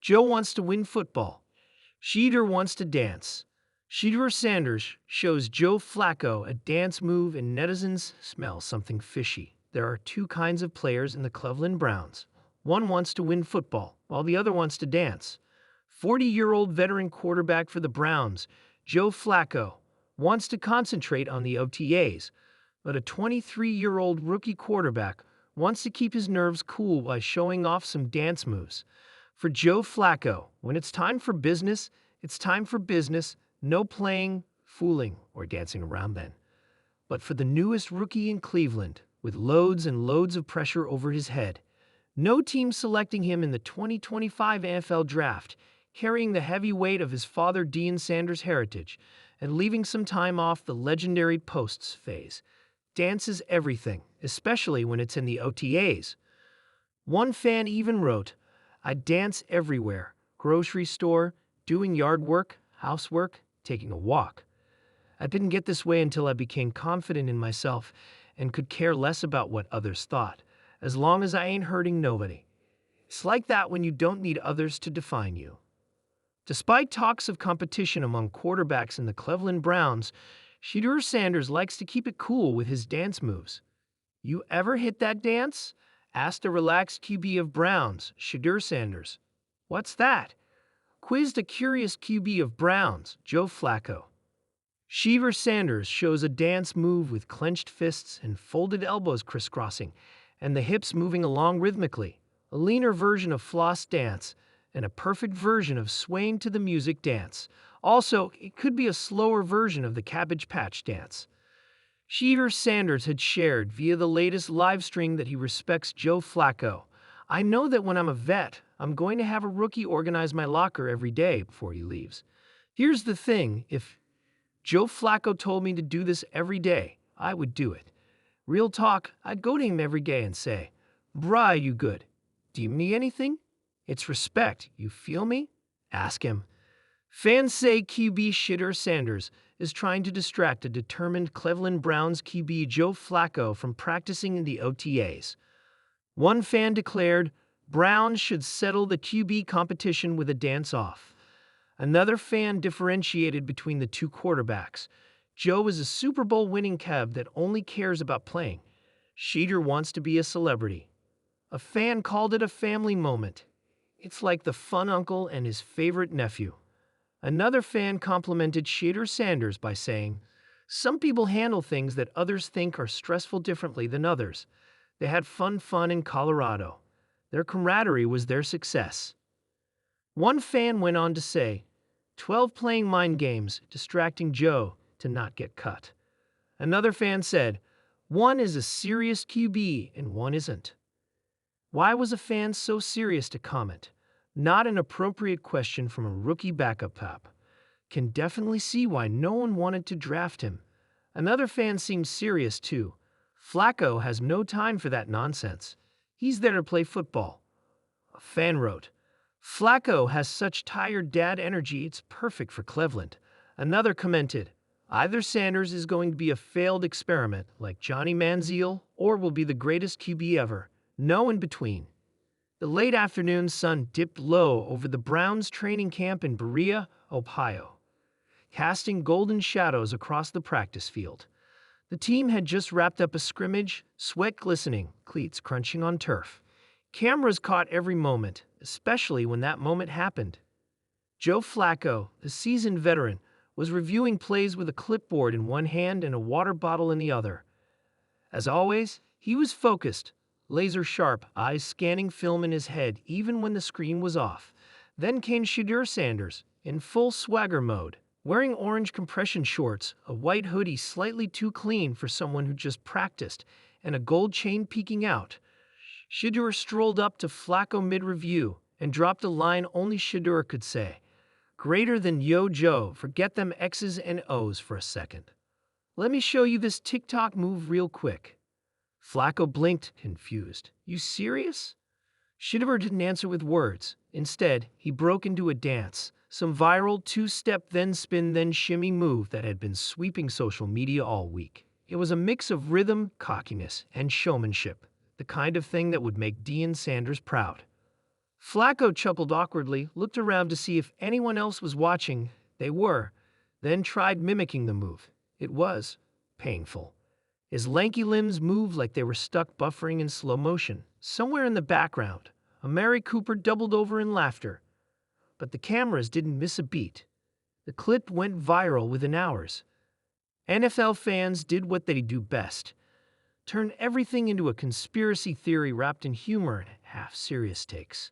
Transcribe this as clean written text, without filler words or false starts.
Joe wants to win football. Shedeur wants to dance. Shedeur Sanders shows Joe Flacco a dance move and netizens smell something fishy. There are two kinds of players in the Cleveland Browns. One wants to win football, while the other wants to dance. 40-year-old veteran quarterback for the Browns, Joe Flacco, wants to concentrate on the OTAs, but a 23-year-old rookie quarterback wants to keep his nerves cool by showing off some dance moves. For Joe Flacco, when it's time for business, it's time for business. No playing, fooling, or dancing around then. But for the newest rookie in Cleveland, with loads and loads of pressure over his head, no team selecting him in the 2025 NFL Draft, carrying the heavy weight of his father Deion Sanders' heritage, and leaving some time off the legendary posts phase. Dance is everything, especially when it's in the OTAs. One fan even wrote, "I dance everywhere, grocery store, doing yard work, housework, taking a walk. I didn't get this way until I became confident in myself and could care less about what others thought, as long as I ain't hurting nobody." It's like that when you don't need others to define you. Despite talks of competition among quarterbacks in the Cleveland Browns, Shedeur Sanders likes to keep it cool with his dance moves. "You ever hit that dance?" asked a relaxed QB of Browns, Shedeur Sanders. "What's that?" quizzed a curious QB of Browns, Joe Flacco. Shedeur Sanders shows a dance move with clenched fists and folded elbows crisscrossing, and the hips moving along rhythmically, a leaner version of floss dance, and a perfect version of swaying to the music dance. Also, it could be a slower version of the Cabbage Patch dance. Shedeur Sanders had shared via the latest live stream that he respects Joe Flacco. "I know that when I'm a vet, I'm going to have a rookie organize my locker every day before he leaves. Here's the thing, if Joe Flacco told me to do this every day, I would do it. Real talk, I'd go to him every day and say, 'Bruh, you good? Do you need anything?' It's respect, you feel me? Ask him." Fans say QB Shedeur Sanders is trying to distract a determined Cleveland Browns QB Joe Flacco from practicing in the OTAs. One fan declared, "Browns should settle the QB competition with a dance-off." Another fan differentiated between the two quarterbacks. Joe is a Super Bowl winning Kev that only cares about playing. Shedeur wants to be a celebrity. A fan called it a family moment. It's like the fun uncle and his favorite nephew. Another fan complimented Shedeur Sanders by saying, "Some people handle things that others think are stressful differently than others. They had fun in Colorado. Their camaraderie was their success." One fan went on to say, 12 playing mind games, distracting Joe to not get cut. Another fan said, "One is a serious QB and one isn't." Why was a fan so serious to comment? Not an appropriate question from a rookie backup pop. Can definitely see why no one wanted to draft him. Another fan seemed serious too. "Flacco has no time for that nonsense. He's there to play football." A fan wrote, "Flacco has such tired dad energy, it's perfect for Cleveland." Another commented, "Either Sanders is going to be a failed experiment like Johnny Manziel or will be the greatest QB ever. No in between." The late afternoon sun dipped low over the Browns training camp in Berea, Ohio, casting golden shadows across the practice field. The team had just wrapped up a scrimmage, sweat glistening, cleats crunching on turf. Cameras caught every moment, especially when that moment happened. Joe Flacco, the seasoned veteran, was reviewing plays with a clipboard in one hand and a water bottle in the other. As always, he was focused, laser-sharp, eyes scanning film in his head even when the screen was off. Then came Shedeur Sanders, in full swagger mode, wearing orange compression shorts, a white hoodie slightly too clean for someone who just practiced, and a gold chain peeking out. Shedeur strolled up to Flacco mid-review and dropped a line only Shedeur could say. "Greater than Yo Joe, forget them X's and O's for a second. Let me show you this TikTok move real quick." Flacco blinked, confused. "You serious?" Shedeur didn't answer with words. Instead, he broke into a dance, some viral two-step then spin then shimmy move that had been sweeping social media all week. It was a mix of rhythm, cockiness, and showmanship, the kind of thing that would make Deion Sanders proud. Flacco chuckled awkwardly, looked around to see if anyone else was watching. They were, then tried mimicking the move. It was painful. His lanky limbs moved like they were stuck buffering in slow motion. Somewhere in the background, Amari Cooper doubled over in laughter. But the cameras didn't miss a beat. The clip went viral within hours. NFL fans did what they do best: turn everything into a conspiracy theory wrapped in humor and half-serious takes.